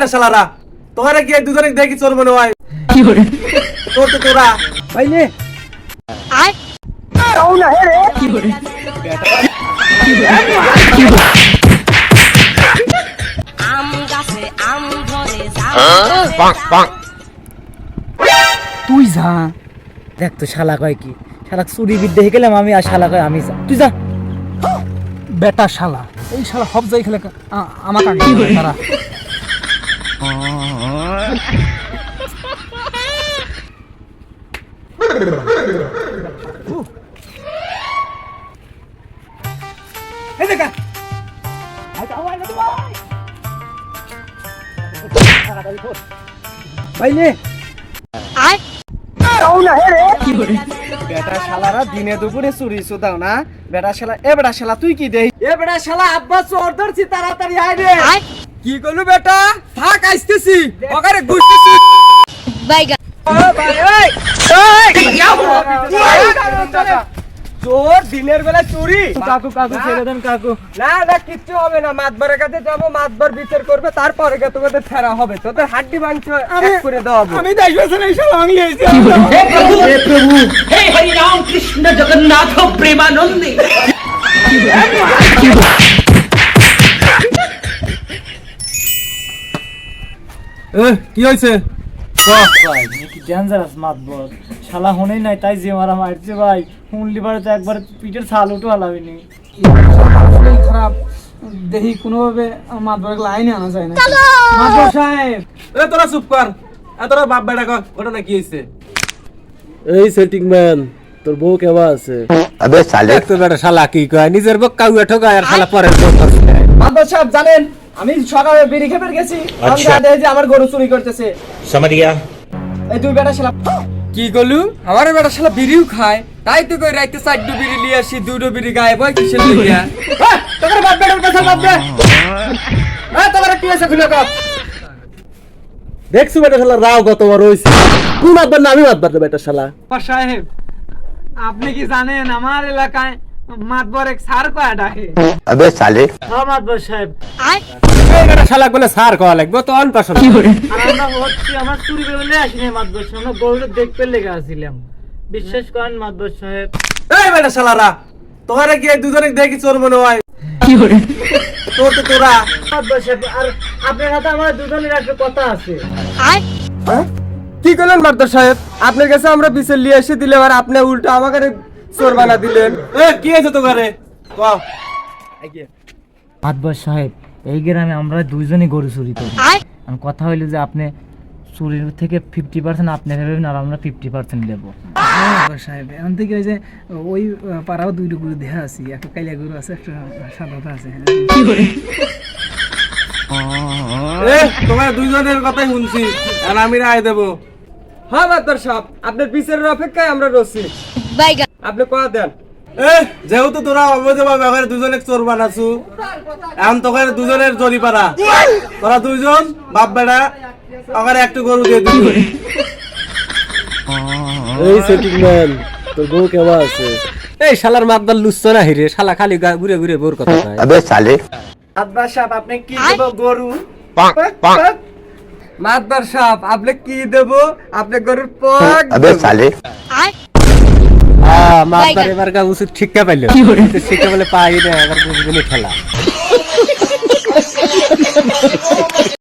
বেটা শালারা তোরা কি দুজনে দেখি চোর মনে হয় কি করে তোর তো তোরা পাইলে আয় তাও না হে রে কি করে আম গাছে আম ধরে যাও তুই যা দেখ তো শালা কয় কি শালা চুরি বিদ্যে হয়ে গেলাম আমি আর শালা কয় আমি যা তুই যা বেটা শালা এই শালা হব যাই খেলে আমাকে আগে তারা এই দেখা পাইলে আয় তাও না হে রে কি করে বেটা শালারা দিনে দুপুরে চুরি সুদাও না বেটা শালা এ বেটা শালা তুই কি দেই এ বেটা শালা আব্বা চোর ধরছি তাড়াতাড়ি আয় রে আয় কি করলু বেটা থাক আইতেছি ওখানে গুছতেছি বাইগা চোর দিনের বেলা চুরি কাকু কাকু ছেড়ে দেন কাকু না না কিচ্ছু হবে না মাতবরের কাছে যাবো মাতবর বিচার করবে তারপরে তোমাদের ফেরা হবে তোদের হাড্ডি মাংস এক করে দেওয়া আমি দেখবেন এই সব আমি হয়েছি हे हरि राम कृष्ण जगन्नाथ प्रेमानंद কি হয়েছে কি ডেঞ্জারাস মাতবর শালা হনেই নাই তাই যে মারা মারছে ভাই হুনলি বারে তো একবার পিঠের ছাল উঠে হালাবিনি খারাপ দেখি কোনোভাবে মাতবর লাইনে আনা যায় না মাতবর সাহেব এ তোরা চুপ কর এ তোরা বাপ বেটা কর ওটা না কি হয়েছে এই সেটিং ম্যান তোর বউ কেবা আছে अबे साले তো বেটা শালা কি কয় নিজের বউ কাউয়া ঠকায় আর শালা পরের বউ করছে মাতবর সাহেব জানেন আমি সকালে বিড়ি খেপে গেছি আমি দেখি যে আমার গরু চুরি করতেছে समझ गया এই দুই বেটা শালা কি গলু আমার বেটা শালা বিড়িও খায় তাই তো কই রাইতে চারটে বিড়ি নিয়ে আসি দুটো বিড়ি গায়ে বই কিসের লাগিয়া তোর বাপ বেটার কথা বাপ দে তোমার কি আছে খুলে কাপ দেখছো বেটা শালা রাও কত বড় হইছে তুই মাতবার না আমি মাতবার বেটা শালা সাহেব আপনি কি জানেন আমার এলাকায় মাতবর এক সার কয়া ডাকে अबे साले হ্যাঁ মাতবর সাহেব আয় এই বেটা শালা বলে সার কওয়া লাগবে তো অন পাশে কি করে আর আমরা হচ্ছি আমার চুরি করে আসিনি মাতবর সাহেব আমরা গরুটা দেখতে লেগে আসছিলাম বিশ্বাস করেন মাতবর সাহেব এই বেটা শালারা তোরা কি দুজনে দেখি চোর মনে হয় কি করে তোর তো তোরা মাতবর সাহেব আর আপনার সাথে আমার দুজনের একটা কথা আছে আয় কি করলেন মাতবর সাহেব আপনার কাছে আমরা বিচার নিয়ে এসে দিলে আর আপনি উল্টো আমাকে চোর বানা দিলেন এ কি হয়েছে তোকারে কও মাতবর সাহেব এই গ্রামে আমরা দুইজনই গরু চুরি করি আয় আমি কথা হইলো যে আপনি চুরির থেকে 50% আপনি নেবেন আর আমরা 50% দেবো সাহেব এখন থেকে ওই যে ওই পাড়াও দুইটা গরু দেখা আছি একটা কাইলা গরু আছে একটা সাদা আছে কি করে এ তোমার দুইজনের কথাই শুনছি আর আমি রায় দেব হ্যাঁ মাতবর সাহেব আপনার বিচারের অপেক্ষায় আমরা রয়েছি বাইগা আপনি কথা দেন এ যেহেতু তোরা অবৈধভাবে আমার দুজনে চোর বানাছু এখন তোকে দুজনের জরিপানা তোরা দুইজন বাপ বেটা আমার একটু গরু দিয়ে দিবি এই সেটিং ম্যান তোর বউ কেমন আছে এই শালার মাতবার লুচ্ছ না হিরে শালা খালি ঘুরে ঘুরে বোর কথা কয় अबे साले মাতবর সাহেব আপনি কি দেব গরু पाक पाक মাতবর সাহেব আপনি কি দেব আপনি গরুর পক अबे साले আয় মাতবার এবার গা উচিত শিক্ষা পাইলো শিক্ষা বলে পাই না এবার বুঝবেনি খেলা